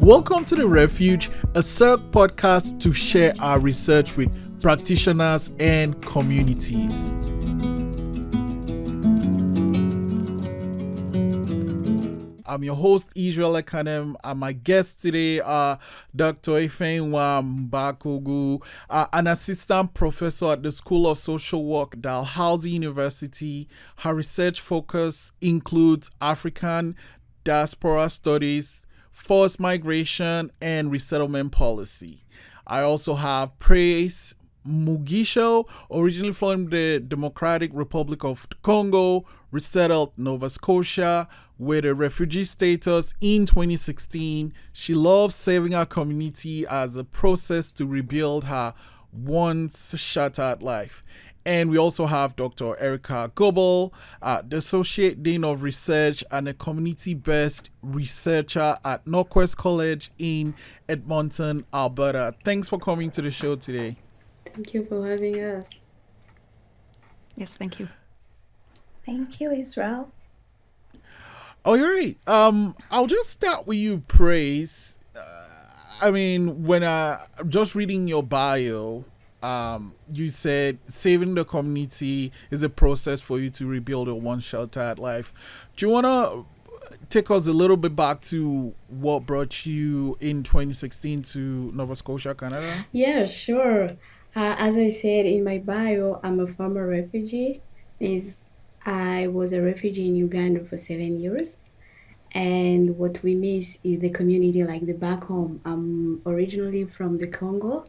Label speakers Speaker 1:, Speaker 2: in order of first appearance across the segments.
Speaker 1: Welcome to the Refuge, a CYRRC podcast to share our research with practitioners and communities. I'm your host, Israel Ekanem, and my guests today are Dr. Ifeyinwa Mbakogu, an assistant professor at the School of Social Work, Dalhousie University. Her research focus includes African diaspora studies, forced migration, and resettlement policy. I also have Praise Mugisho, originally from the Democratic Republic of Congo, resettled Nova Scotia with a refugee status in 2016. She loves serving her community as a process to rebuild her once shattered life. And we also have Dr. Erika Goble, the Associate Dean of Research and a community-based researcher at NorQuest College in Edmonton, Alberta. Thanks for coming to the show today.
Speaker 2: Thank you for having us.
Speaker 3: Yes, thank you.
Speaker 4: Thank you, Israel.
Speaker 1: All right. I'll just start with you, Praise. When just reading your bio, you said saving the community is a process for you to rebuild a once sheltered life. Do you want to take us a little bit back to what brought you in 2016 to Nova Scotia, Canada?
Speaker 2: Yeah, sure. As I said in my bio, I'm a former refugee. I was a refugee in Uganda for 7 years. And what we miss is the community like the back home. I'm originally from the Congo.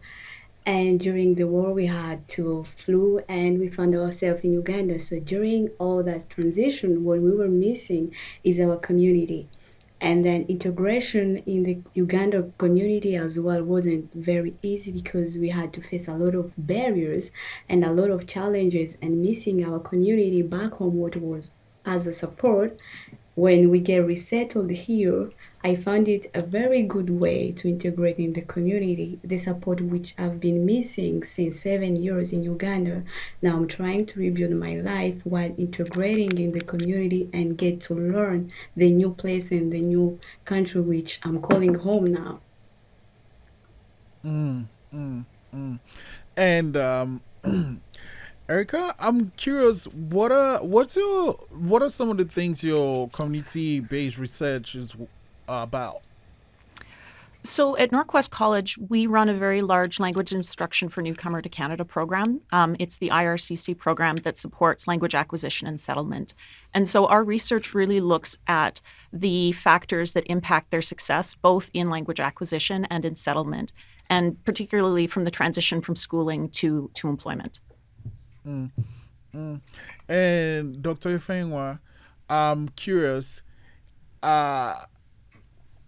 Speaker 2: And during the war, we had to flee and we found ourselves in Uganda. So during all that transition, what we were missing is our community. And then integration in the Uganda community as well wasn't very easy because we had to face a lot of barriers and a lot of challenges, and missing our community back home, what was as a support. When we get resettled here, I found it a very good way to integrate in the community, the support which I've been missing since 7 years in Uganda. Now I'm trying to rebuild my life while integrating in the community and get to learn the new place and the new country which I'm calling home now.
Speaker 1: And Erika, I'm curious, what are some of the things your community-based research is about?
Speaker 3: So at NorQuest College, we run a very large language instruction for newcomer to Canada program. It's the IRCC program that supports language acquisition and settlement. And so our research really looks at the factors that impact their success, both in language acquisition and in settlement, and particularly from the transition from schooling to employment.
Speaker 1: And Dr. Ifeyinwa, I'm curious,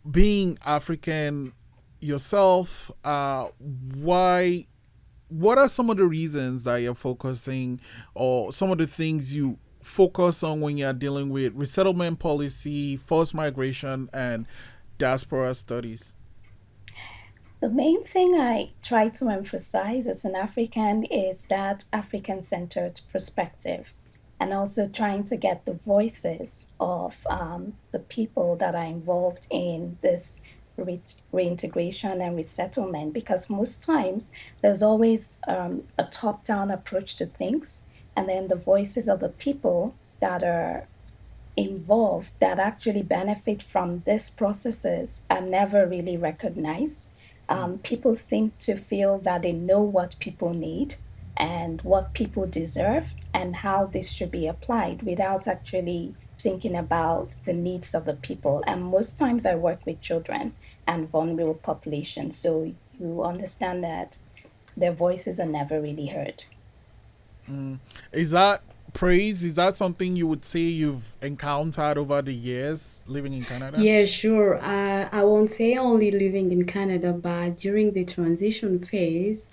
Speaker 1: being African yourself, what are some of the reasons that you're focusing, or some of the things you focus on when you're dealing with resettlement policy, forced migration, and diaspora studies?
Speaker 4: The main thing I try to emphasize as an African is that African-centered perspective, and also trying to get the voices of the people that are involved in this reintegration and resettlement, because most times there's always a top-down approach to things, and then the voices of the people that are involved that actually benefit from these processes are never really recognized. People seem to feel that they know what people need and what people deserve and how this should be applied without actually thinking about the needs of the people. And most times I work with children and vulnerable populations, so you understand that their voices are never really heard.
Speaker 1: Is that Praise? Is that something you would say you've encountered over the years living in Canada?
Speaker 2: Yeah, sure. I won't say only living in Canada, but during the transition phase,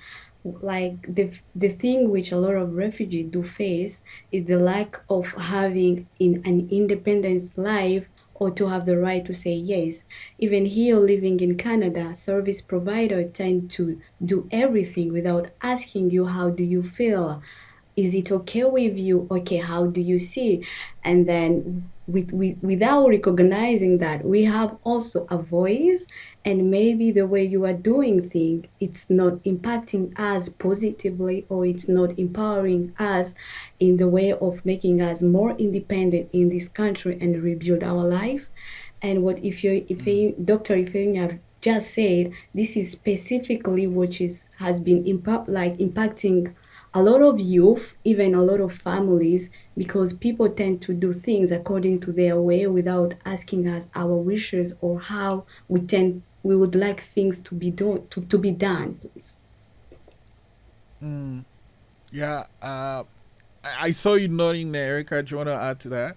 Speaker 2: like the thing which a lot of refugees do face is the lack of having an independent life or to have the right to say yes. Even here living in Canada, service providers tend to do everything without asking you how do you feel. is it okay with you? Okay, how do you see it? And then without recognizing that we have also a voice, and maybe the way you are doing things, it's not impacting us positively, or it's not empowering us in the way of making us more independent in this country and rebuild our life. And what if Dr. Ifeyinwa just said, this is specifically what has been impacting a lot of youth, even a lot of families, because people tend to do things according to their way without asking us our wishes or how we would like things to be done to be done, please.
Speaker 1: Yeah. I saw you nodding there, Erica. Do you want to add to that?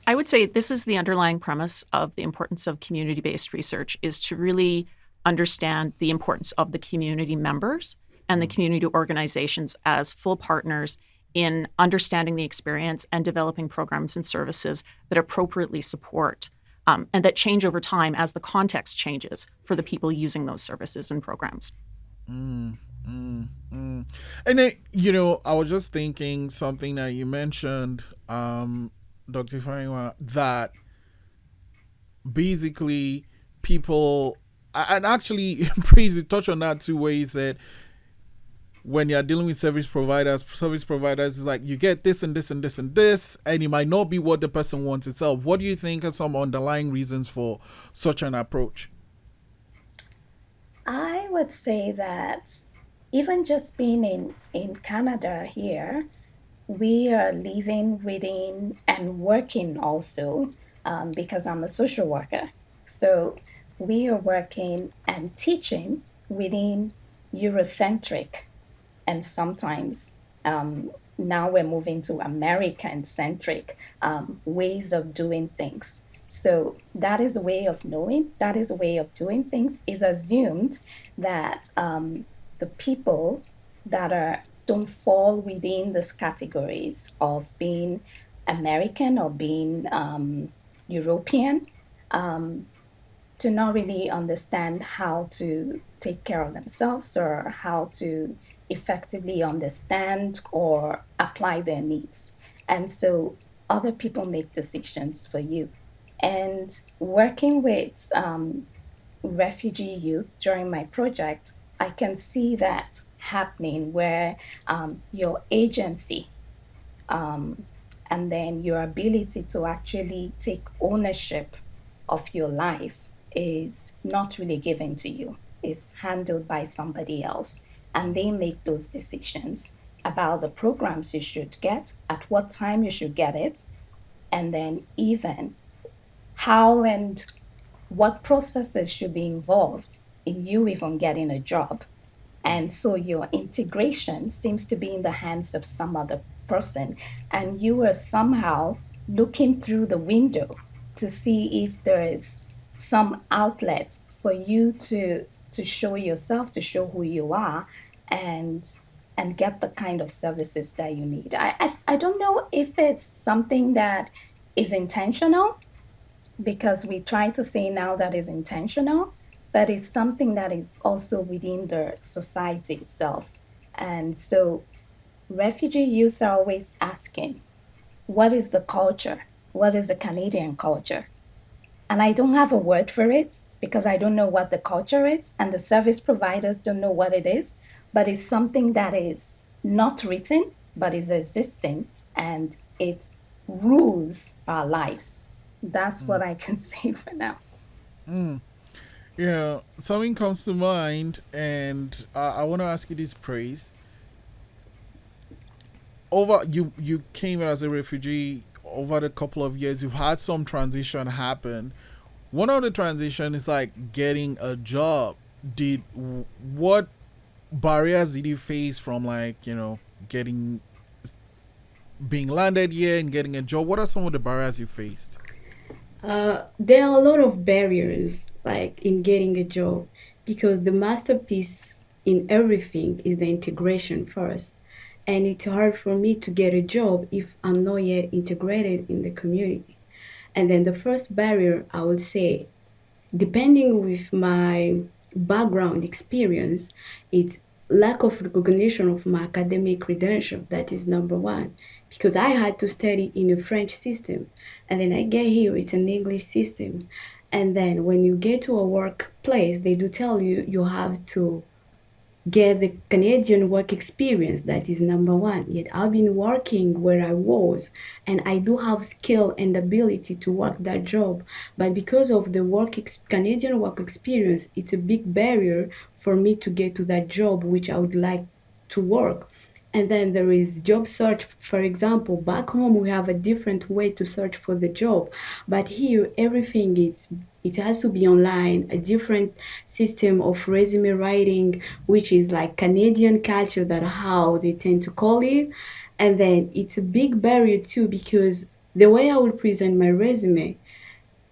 Speaker 3: I would say this is the underlying premise of the importance of community-based research, is to really understand the importance of the community members and the community organizations as full partners in understanding the experience and developing programs and services that appropriately support and that change over time as the context changes for the people using those services and programs.
Speaker 1: And then, I was just thinking something that you mentioned, Dr. Ifeyinwa, that basically people, and actually, Praise, you touched on that too, where you said when you're dealing with service providers is like you get this and this and this and this, and it might not be what the person wants itself. What do you think are some underlying reasons for such an approach?
Speaker 4: I would say that even just being in Canada here, we are living within and working also because I'm a social worker. So we are working and teaching within Eurocentric, and sometimes now we're moving to American centric ways of doing things. So that is a way of knowing, that is a way of doing things. Is assumed that the people that don't fall within these categories of being American or being European to not really understand how to take care of themselves or how to effectively understand or apply their needs. And so other people make decisions for you. And working with refugee youth during my project, I can see that happening where your agency and then your ability to actually take ownership of your life is not really given to you. It's handled by somebody else. And they make those decisions about the programs you should get, at what time you should get it, and then even how and what processes should be involved in you even getting a job. And so your integration seems to be in the hands of some other person, and you are somehow looking through the window to see if there is some outlet for you to show yourself, to show who you are, and get the kind of services that you need. I don't know if it's something that is intentional, because we try to say now that is intentional, but it's something that is also within the society itself. And so refugee youth are always asking, what is the culture? What is the Canadian culture? And I don't have a word for it because I don't know what the culture is, and the service providers don't know what it is, but it's something that is not written, but is existing, and it rules our lives. That's what I can say for now.
Speaker 1: Something comes to mind, and I want to ask you this, Praise. Over you came as a refugee over the couple of years. You've had some transition happen. One of the transition is like getting a job. What barriers did you face from getting being landed here and getting a job? What are some of the barriers you faced?
Speaker 2: There are a lot of barriers, like in getting a job, because the masterpiece in everything is the integration first. And it's hard for me to get a job if I'm not yet integrated in the community. And then the first barrier, I would say, depending with my background experience, it's lack of recognition of my academic credential. That is number one, because I had to study in a French system, and then I get here, it's an English system. And then when you get to a workplace, they do tell you you have to get the Canadian work experience. That is number one. Yet I've been working where I was, and I do have skill and ability to work that job. But because of the Canadian work experience, it's a big barrier for me to get to that job which I would like to work. And then there is job search. For example, back home we have a different way to search for the job, but here everything it has to be online, a different system of resume writing, which is like Canadian culture, that how they tend to call it. And then it's a big barrier too, because the way I will present my resume,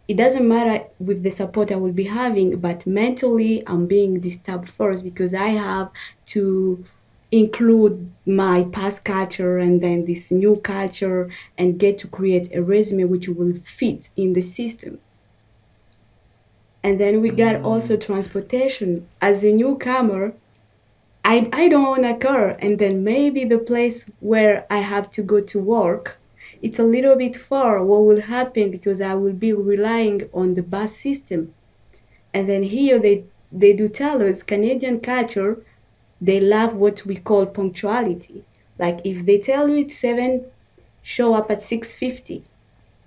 Speaker 2: it doesn't matter with the support I will be having, but mentally I'm being disturbed first, because I have to include my past culture and then this new culture and get to create a resume which will fit in the system. And then we got also transportation. As a newcomer, I don't own a car, and then maybe the place where I have to go to work, it's a little bit far. What will happen, because I will be relying on the bus system. And then here they do tell us Canadian culture, they love what we call punctuality. Like if they tell you it's 7, show up at 6:50.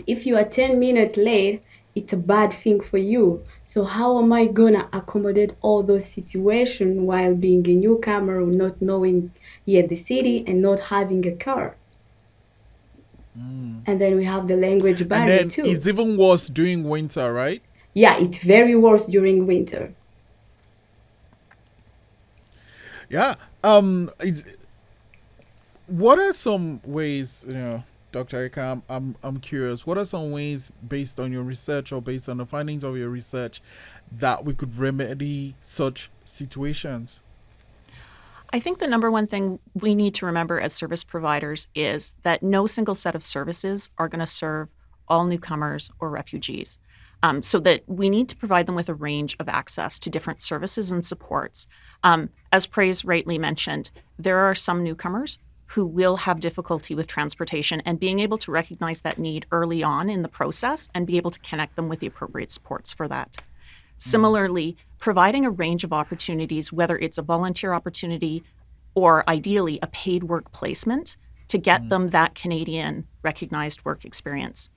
Speaker 2: If you are 10 minutes late, it's a bad thing for you. So how am I gonna accommodate all those situations while being a newcomer, not knowing yet the city and not having a car? And then we have the language
Speaker 1: And
Speaker 2: barrier
Speaker 1: then
Speaker 2: too.
Speaker 1: it's even worse during winter, right?
Speaker 2: Yeah, it's very worse during winter.
Speaker 1: Yeah. What are some ways, Dr. Erika, I'm curious, what are some ways, based on your research or based on the findings of your research, that we could remedy such situations?
Speaker 3: I think the number one thing we need to remember as service providers is that no single set of services are going to serve all newcomers or refugees. So that we need to provide them with a range of access to different services and supports. As Praise rightly mentioned, there are some newcomers who will have difficulty with transportation, and being able to recognize that need early on in the process and be able to connect them with the appropriate supports for that. Similarly, providing a range of opportunities, whether it's a volunteer opportunity or ideally a paid work placement, to get them that Canadian recognized work experience.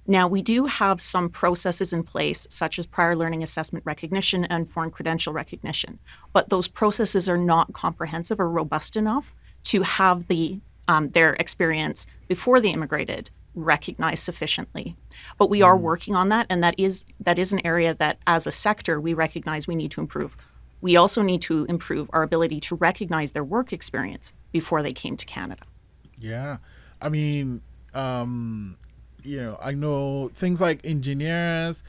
Speaker 3: Now, we do have some processes in place, such as prior learning assessment recognition and foreign credential recognition, but those processes are not comprehensive or robust enough to have their experience before they immigrated recognized sufficiently. But we are working on that, and that is an area that, as a sector, we recognize we need to improve. We also need to improve our ability to recognize their work experience before they came to Canada.
Speaker 1: Yeah. I mean, I know things like engineers,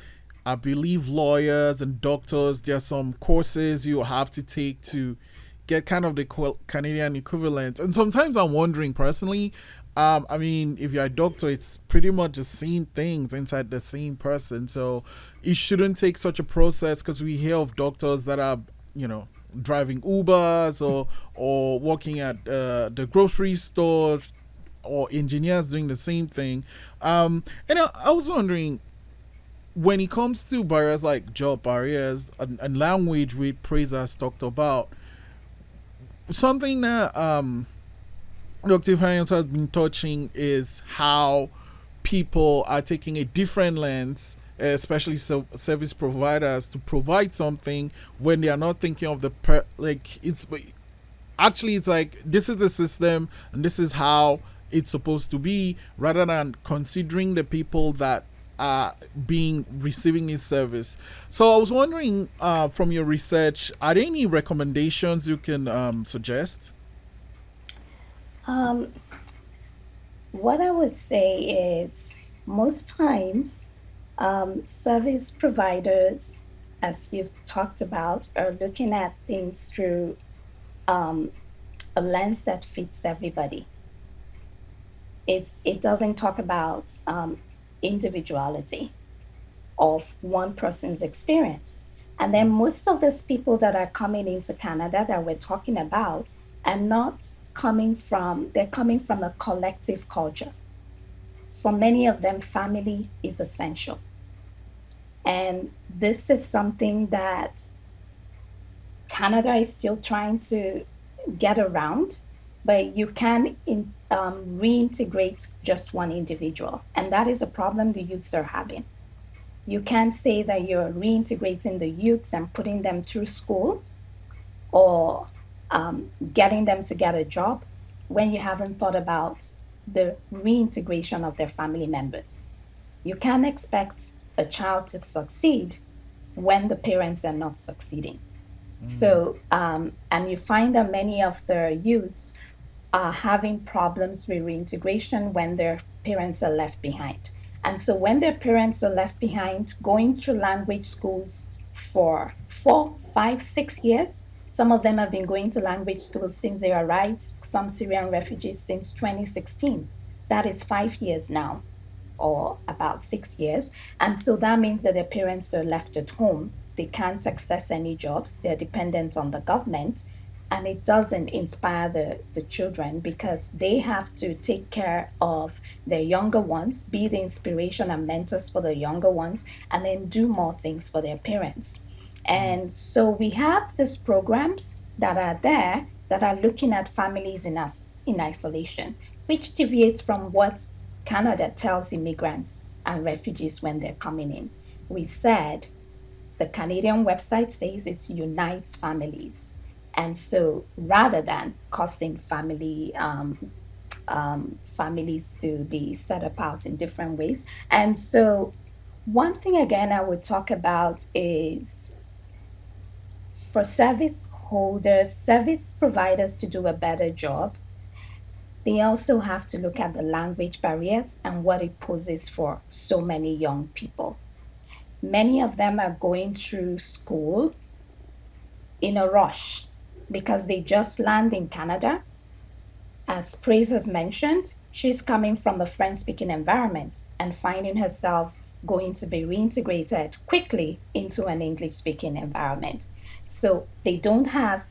Speaker 1: I believe lawyers and doctors, there are some courses you have to take to get kind of the Canadian equivalent. And sometimes I'm wondering personally, if you're a doctor, it's pretty much the same things inside the same person. So it shouldn't take such a process, because we hear of doctors that are, driving Ubers or working at the grocery store, or engineers doing the same thing. And I was wondering, when it comes to barriers like job barriers and language, we Praise has talked about, something that Dr. Ifeyinwa has been touching is how people are taking a different lens, especially service providers, to provide something when they are not thinking of it's like, this is the system and this is how it's supposed to be, rather than considering the people that are receiving this service. So I was wondering, from your research, are there any recommendations you can suggest?
Speaker 4: What I would say is, most times, service providers, as you've talked about, are looking at things through a lens that fits everybody. It doesn't talk about individuality of one person's experience. And then most of these people that are coming into Canada that we're talking about are not they're coming from a collective culture. For many of them, family is essential. And this is something that Canada is still trying to get around, but you can reintegrate just one individual. And that is a problem the youths are having. You can't say that you're reintegrating the youths and putting them through school or getting them to get a job when you haven't thought about the reintegration of their family members. You can't expect a child to succeed when the parents are not succeeding. So, and you find that many of the youths are having problems with reintegration when their parents are left behind. And so, when their parents are left behind, going through language schools for 4, 5, 6 years, some of them have been going to language schools since they arrived, some Syrian refugees since 2016. That is 5 years now, or about 6 years. And so that means that their parents are left at home. They can't access any jobs. They're dependent on the government. And it doesn't inspire the children because they have to take care of their younger ones, be the inspiration and mentors for the younger ones, and then do more things for their parents. And so we have these programs that are there that are looking at families in isolation, which deviates from what Canada tells immigrants and refugees when they're coming in. We said the Canadian website says it unites families. And so rather than causing families to be set apart in different ways. And so one thing again I would talk about is for service providers to do a better job, they also have to look at the language barriers and what it poses for so many young people. Many of them are going through school in a rush because they just land in Canada. As Praise has mentioned, she's coming from a French-speaking environment and finding herself going to be reintegrated quickly into an English-speaking environment. So they don't have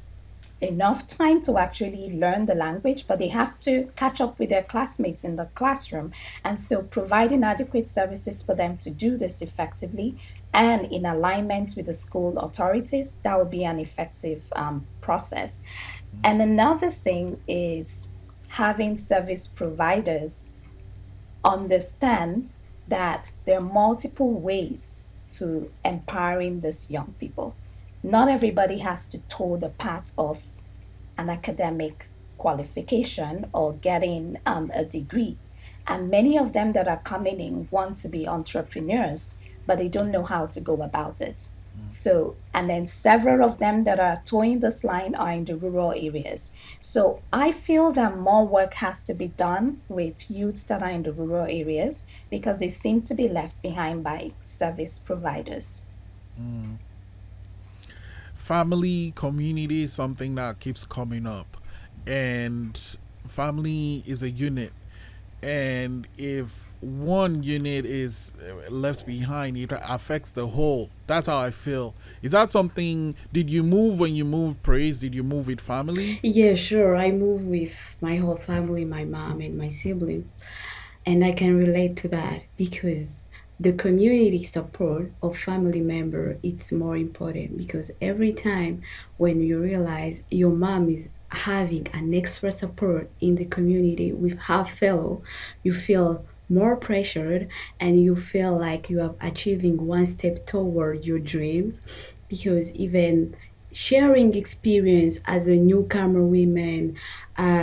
Speaker 4: enough time to actually learn the language, but they have to catch up with their classmates in the classroom. And so providing adequate services for them to do this effectively and in alignment with the school authorities, that would be an effective process. And another thing is having service providers understand that there are multiple ways to empowering these young people. Not everybody has to toe the path of an academic qualification or getting a degree. And many of them that are coming in want to be entrepreneurs, but they don't know how to go about it. So, and then several of them that are towing this line are in the rural areas. So I feel that more work has to be done with youths that are in the rural areas because they seem to be left behind by service providers.
Speaker 1: Family, community is something that keeps coming up. And family is a unit. And if one unit is left behind, it affects the whole. That's how I feel. Is that something? Did you move when you moved, Praise? Did you move with family?
Speaker 2: Yeah, sure. I moved with my whole family, my mom and my sibling. And I can relate to that because the community support of family member it's more important because every time when you realize your mom is having an extra support in the community with her fellow, you feel more pressured and you feel like you are achieving one step toward your dreams because even sharing experience as a newcomer women,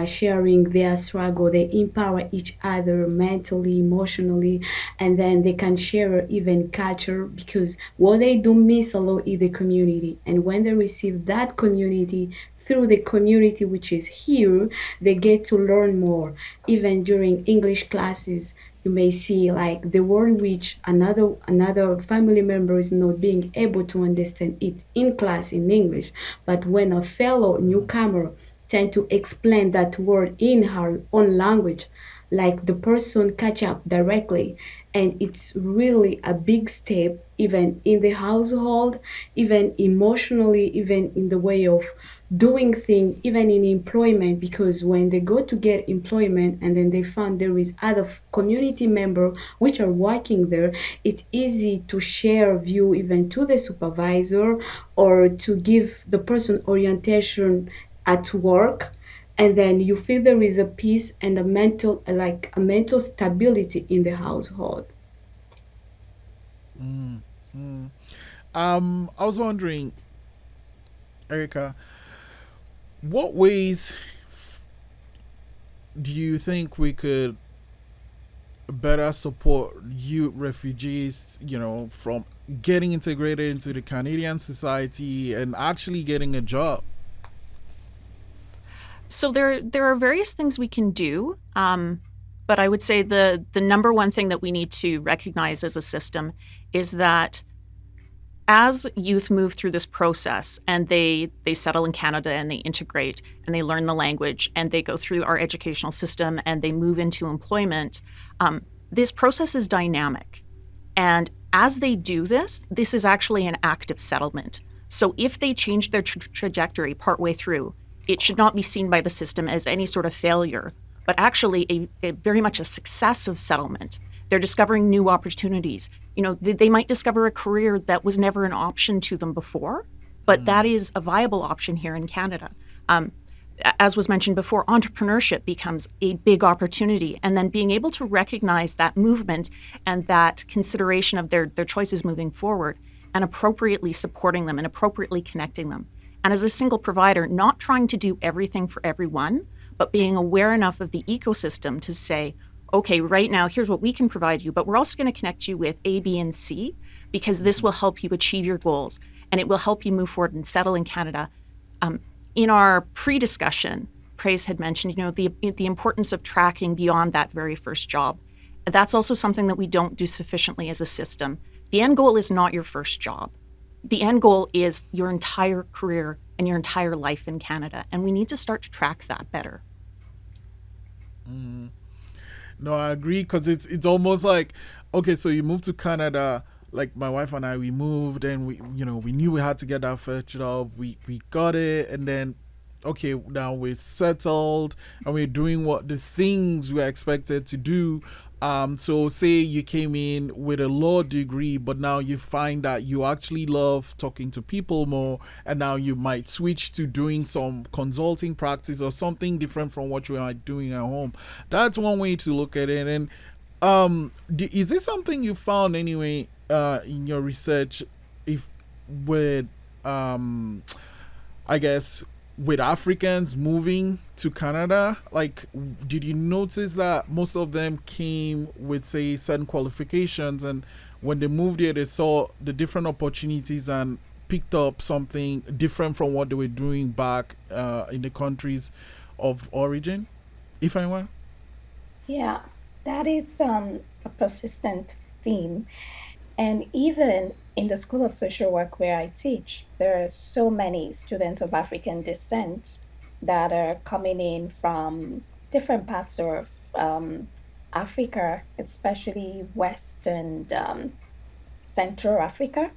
Speaker 2: sharing their struggle, they empower each other mentally, emotionally, and then they can share even culture because what they do miss a lot is the community. And when they receive that community through the community which is here, they get to learn more. Even during English classes, you may see like the word which another family member is not being able to understand it in class in English, but when a fellow newcomer tend to explain that word in her own language, like the person catch up directly And it's really a big step, even in the household, even emotionally, even in the way of doing things, even in employment, because when they go to get employment and then they find there is other community member which are working there, it's easy to share view even to the supervisor or to give the person orientation at work, and then you feel there is a peace and a mental, like a mental stability in the household.
Speaker 1: I was wondering, Erica, what ways do you think we could better support youth refugees, from getting integrated into the Canadian society and actually getting a job?
Speaker 3: So there are various things we can do, but I would say the number one thing that we need to recognize as a system is that as youth move through this process and they settle in Canada and they integrate and they learn the language and they go through our educational system and they move into employment, this process is dynamic. And as they do this, this is actually an active settlement. So if they change their trajectory partway through, it should not be seen by the system as any sort of failure, but actually a very much a success of settlement. They're discovering new opportunities. They might discover a career that was never an option to them before, but that is a viable option here in Canada. As was mentioned before, entrepreneurship becomes a big opportunity, and then being able to recognize that movement and that consideration of their choices moving forward and appropriately supporting them and appropriately connecting them. And as a single provider, not trying to do everything for everyone, but being aware enough of the ecosystem to say, okay, right now, here's what we can provide you, but we're also going to connect you with A, B, and C, because this will help you achieve your goals, and it will help you move forward and settle in Canada. In our pre-discussion, Praise had mentioned, the importance of tracking beyond that very first job. That's also something that we don't do sufficiently as a system. The end goal is not your first job. The end goal is your entire career and your entire life in Canada, and we need to start to track that better.
Speaker 1: No, I agree, because it's almost like, okay, so you moved to Canada. Like my wife and I, we moved, and we knew we had to get that first job. We got it, and then okay, now we're settled and we're doing what the things we're expected to do. So say you came in with a law degree, but now you find that you actually love talking to people more, and now you might switch to doing some consulting practice or something different from what you are doing at home. That's one way to look at it. And is this something you found anyway in your research, if with I guess with Africans moving to Canada? Like, did you notice that most of them came with, say, certain qualifications, and when they moved here, they saw the different opportunities and picked up something different from what they were doing back in the countries of origin? Ifeyinwa?
Speaker 4: Yeah, that is a persistent theme. And even in the School of Social Work where I teach, there are so many students of African descent that are coming in from different parts of Africa, especially West and Central Africa.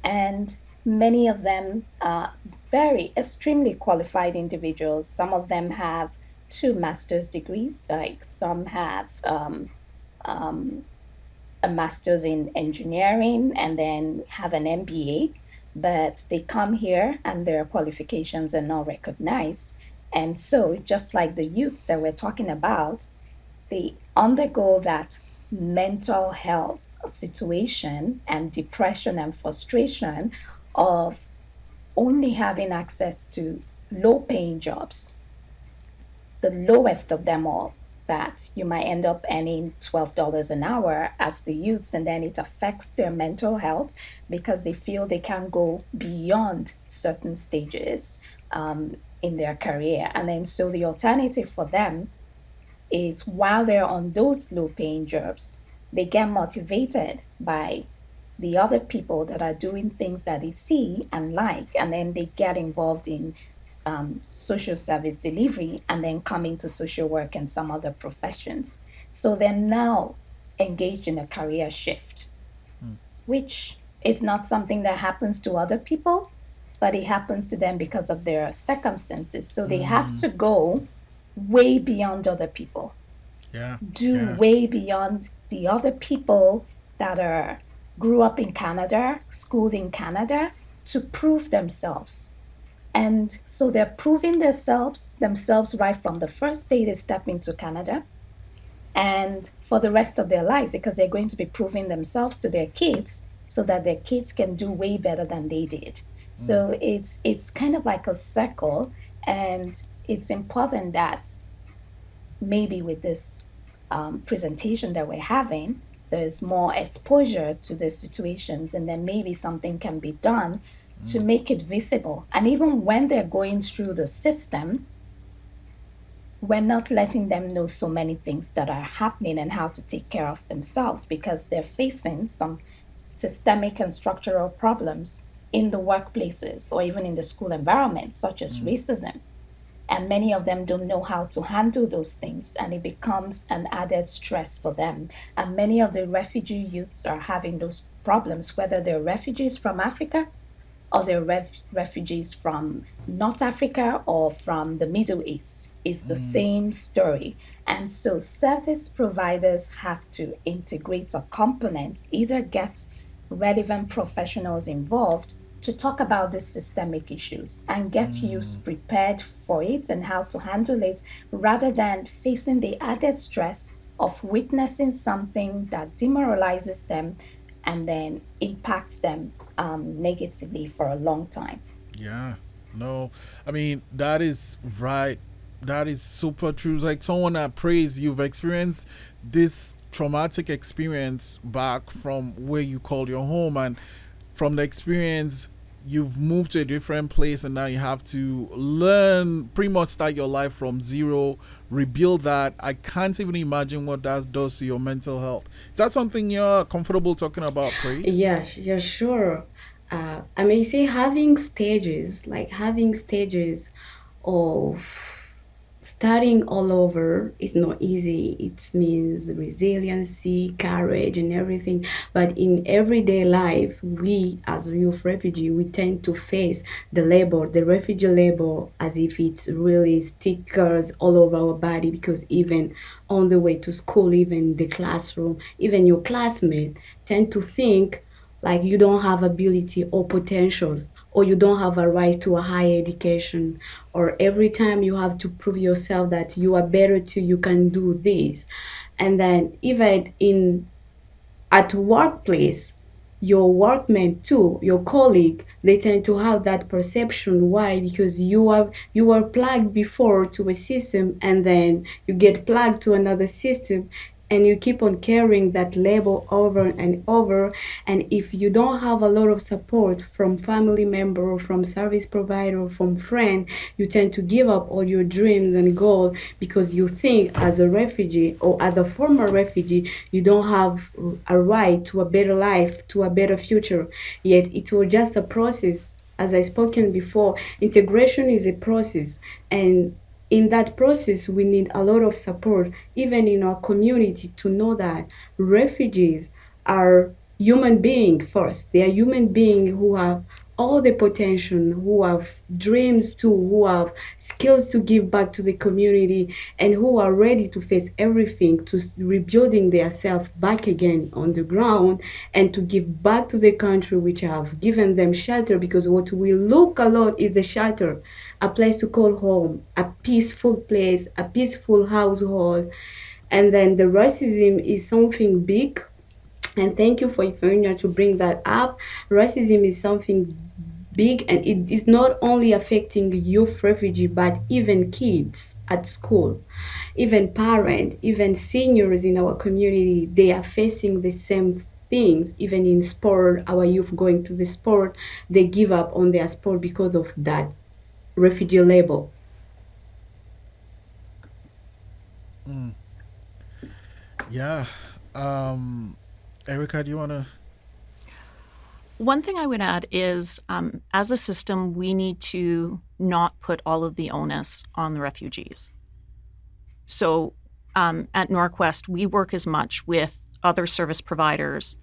Speaker 4: And many of them are very extremely qualified individuals. Some of them have 2 master's degrees, like some have a master's in engineering and then have an MBA, but they come here and their qualifications are not recognized. And so, just like the youths that we're talking about, they undergo that mental health situation and depression and frustration of only having access to low paying jobs, the lowest of them all, that you might end up earning $12 an hour as the youths, and then it affects their mental health because they feel they can't go beyond certain stages in their career. And then so the alternative for them is, while they're on those low paying jobs, they get motivated by the other people that are doing things that they see and like, and then they get involved in social service delivery and then come into social work and some other professions. So they're now engaged in a career shift, which is not something that happens to other people, but it happens to them because of their circumstances. So they have to go way beyond other people, do way beyond the other people that grew up in Canada, schooled in Canada, to prove themselves. And so they're proving themselves right from the first day they step into Canada and for the rest of their lives, because they're going to be proving themselves to their kids so that their kids can do way better than they did. So it's kind of like a circle, and it's important that maybe with this presentation that we're having, there's more exposure to these situations, and then maybe something can be done to make it visible. And even when they're going through the system, we're not letting them know so many things that are happening and how to take care of themselves, because they're facing some systemic and structural problems in the workplaces or even in the school environment, such as racism. And many of them don't know how to handle those things, and it becomes an added stress for them. And many of the refugee youths are having those problems, whether they're refugees from Africa or they're refugees from North Africa or from the Middle East. It's the same story. And so service providers have to integrate a component, either get relevant professionals involved to talk about these systemic issues and get youth prepared for it and how to handle it, rather than facing the added stress of witnessing something that demoralizes them and then impacts them negatively for a long time.
Speaker 1: Yeah. No, I mean, that is right. That is super true. It's like someone at Praise, you've experienced this traumatic experience back from where you called your home, and from the experience, you've moved to a different place, and now you have to learn, pretty much start your life from zero, rebuild that. I can't even imagine what that does to your mental health. Is that something you're comfortable talking about, Praise?
Speaker 2: Yeah, yeah, sure. I may say having stages of starting all over is not easy. It means resiliency, courage, and everything. But in everyday life, we as youth refugee, we tend to face the refugee labor, as if it's really stickers all over our body, because even on the way to school, even the classroom, even your classmate tend to think like you don't have ability or potential, or you don't have a right to a higher education, or every time you have to prove yourself that you are better too, you can do this. And then even at workplace, your workmate too, your colleague, they tend to have that perception. Why? Because you were plugged before to a system, and then you get plugged to another system, and you keep on carrying that label over and over. And if you don't have a lot of support from family member or from service provider or from friend, you tend to give up all your dreams and goals, because you think as a refugee or as a former refugee, you don't have a right to a better life, to a better future. Yet it was just a process. As I spoken before, integration is a process, and in that process, we need a lot of support, even in our community, to know that refugees are human beings first. They are human beings who have all the potential, who have dreams too, who have skills to give back to the community, and who are ready to face everything, to rebuilding themselves back again on the ground, and to give back to the country which have given them shelter. Because what we look a lot is the shelter, a place to call home, a peaceful place, a peaceful household. And then the racism is something big. And thank you for Ifeyinwa to bring that up. Racism is something big, and it is not only affecting youth refugee, but even kids at school, even parents, even seniors in our community. They are facing the same things. Even in sport, our youth going to the sport, they give up on their sport because of that refugee label.
Speaker 1: Yeah. Erika, do you want to?
Speaker 3: One thing I would add is, as a system, we need to not put all of the onus on the refugees. So at NorQuest, we work as much with other service providers,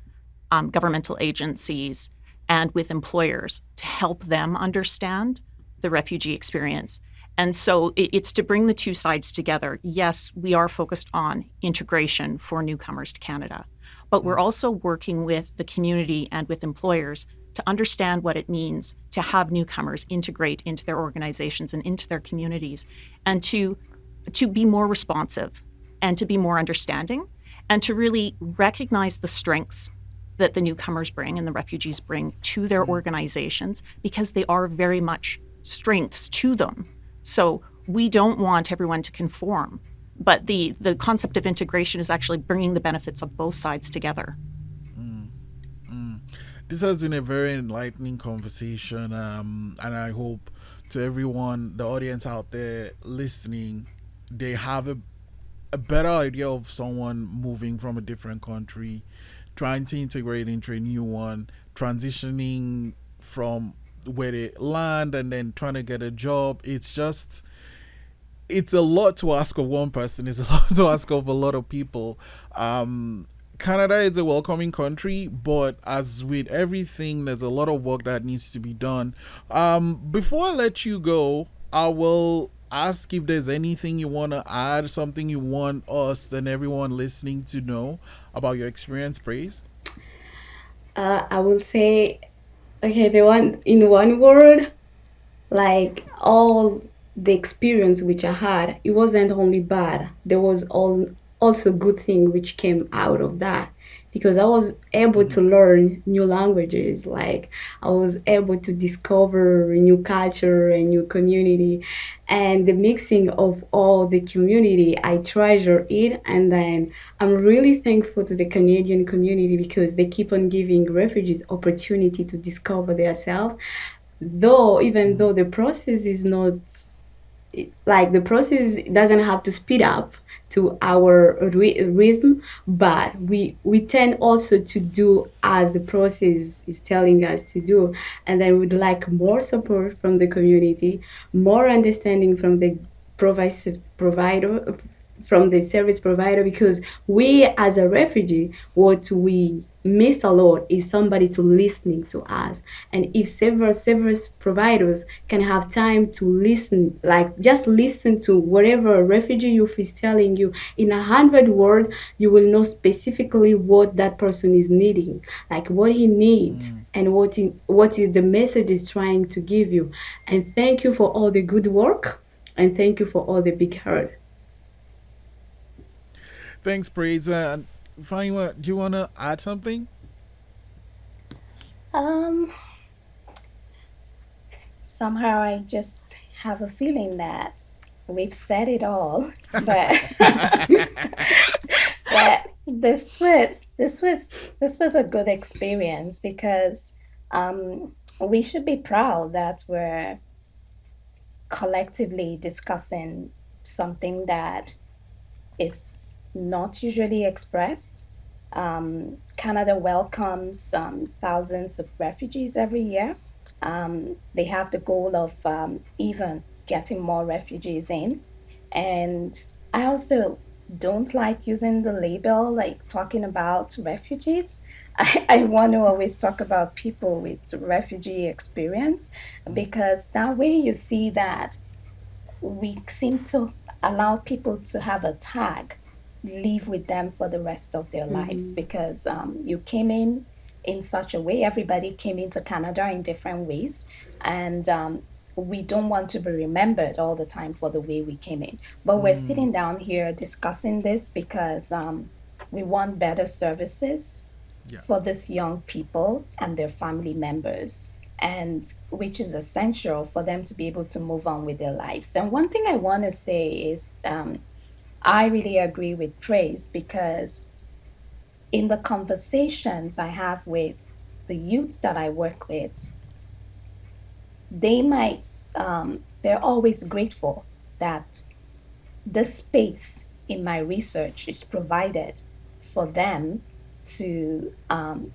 Speaker 3: governmental agencies, and with employers to help them understand the refugee experience. And so it's to bring the two sides together. Yes, we are focused on integration for newcomers to Canada, but we're also working with the community and with employers to understand what it means to have newcomers integrate into their organizations and into their communities, and to be more responsive and to be more understanding and to really recognize the strengths that the newcomers bring and the refugees bring to their organizations, because they are very much strengths to them. So we don't want everyone to conform, but the concept of integration is actually bringing the benefits of both sides together.
Speaker 1: This has been a very enlightening conversation, and I hope to everyone, the audience out there listening, they have a better idea of someone moving from a different country, trying to integrate into a new one, transitioning from where they land and then trying to get a job. It's a lot to ask of one person. It's a lot to ask of a lot of people. Canada is a welcoming country, but as with everything, there's a lot of work that needs to be done. Before I let you go, I will ask if there's anything you want to add, something you want us and everyone listening to know about your experience, Praise.
Speaker 2: I will say, okay, the one in one word, like all the experience which I had, it wasn't only bad. There was also good thing which came out of that, because I was able to learn new languages. Like I was able to discover new culture and new community, and the mixing of all the community, I treasure it. And then I'm really thankful to the Canadian community because they keep on giving refugees opportunity to discover themselves. Though even though the process is not, like the process doesn't have to speed up to our rhythm, but we tend also to do as the process is telling us to do. And then we'd like more support from the community, more understanding from the provider, from the service provider, because we as a refugee, what we miss a lot is somebody to listening to us. And if several service providers can have time to listen, like just listen to whatever a refugee youth is telling you in 100 words, you will know specifically what that person is needing, like what he needs and what is the message is trying to give you. And thank you for all the good work, and thank you for all the big heart.
Speaker 1: Thanks, Praise. And Ifeyinwa, do you want to add something?
Speaker 4: Somehow I just have a feeling that we've said it all, but but this was a good experience, because we should be proud that we're collectively discussing something that is not usually expressed. Canada welcomes thousands of refugees every year. They have the goal of even getting more refugees in. And I also don't like using the label, like talking about refugees. I want to always talk about people with refugee experience, because that way you see that we seem to allow people to have a tag, live with them for the rest of their lives, because you came in such a way. Everybody came into Canada in different ways, and we don't want to be remembered all the time for the way we came in. But we're sitting down here discussing this because we want better services for these young people and their family members, and which is essential for them to be able to move on with their lives. And one thing I want to say is I really agree with Praise, because in the conversations I have with the youths that I work with, they're always grateful that this space in my research is provided for them to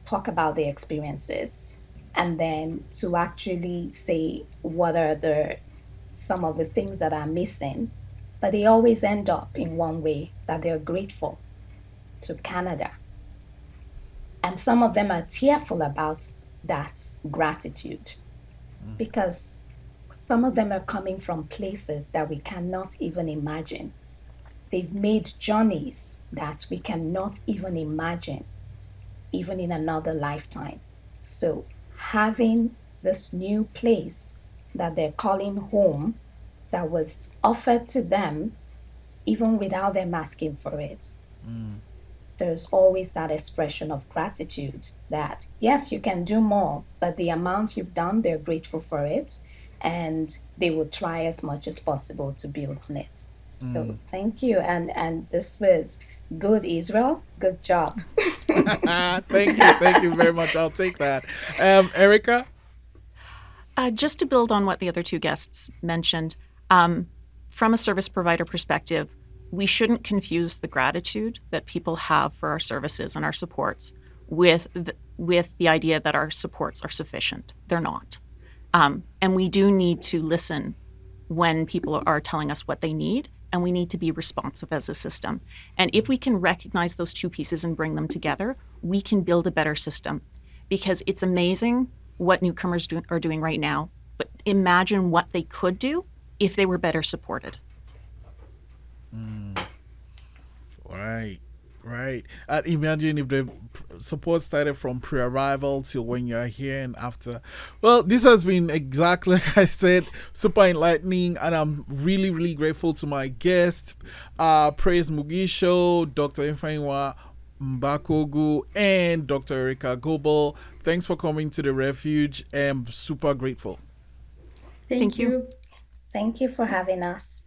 Speaker 4: talk about their experiences, and then to actually say what are some of the things that are missing. But they always end up in one way, that they're grateful to Canada And some of them are tearful about that gratitude because some of them are coming from places that we cannot even imagine. They've made journeys that we cannot even imagine, even in another lifetime. So having this new place that they're calling home, that was offered to them, even without them asking for it, there's always that expression of gratitude that, yes, you can do more, but the amount you've done, they're grateful for it, and they will try as much as possible to build on it. So thank you. And this was good, Israel. Good job.
Speaker 1: Thank you very much. I'll take that. Erika?
Speaker 3: Just to build on what the other two guests mentioned, from a service provider perspective, we shouldn't confuse the gratitude that people have for our services and our supports with the idea that our supports are sufficient. They're not. And we do need to listen when people are telling us what they need, and we need to be responsive as a system. And if we can recognize those two pieces and bring them together, we can build a better system. Because it's amazing what newcomers are doing right now, but imagine what they could do if they were better supported.
Speaker 1: Right. And imagine if the support started from pre-arrival till when you're here and after. Well, this has been exactly like I said, super enlightening, and I'm really, really grateful to my guests, Praise Mugisho, Dr. Ifeyinwa Mbakogu, and Dr. Erika Goble. Thanks for coming to the Refuge. I'm super grateful.
Speaker 2: Thank you.
Speaker 4: Thank you for having us.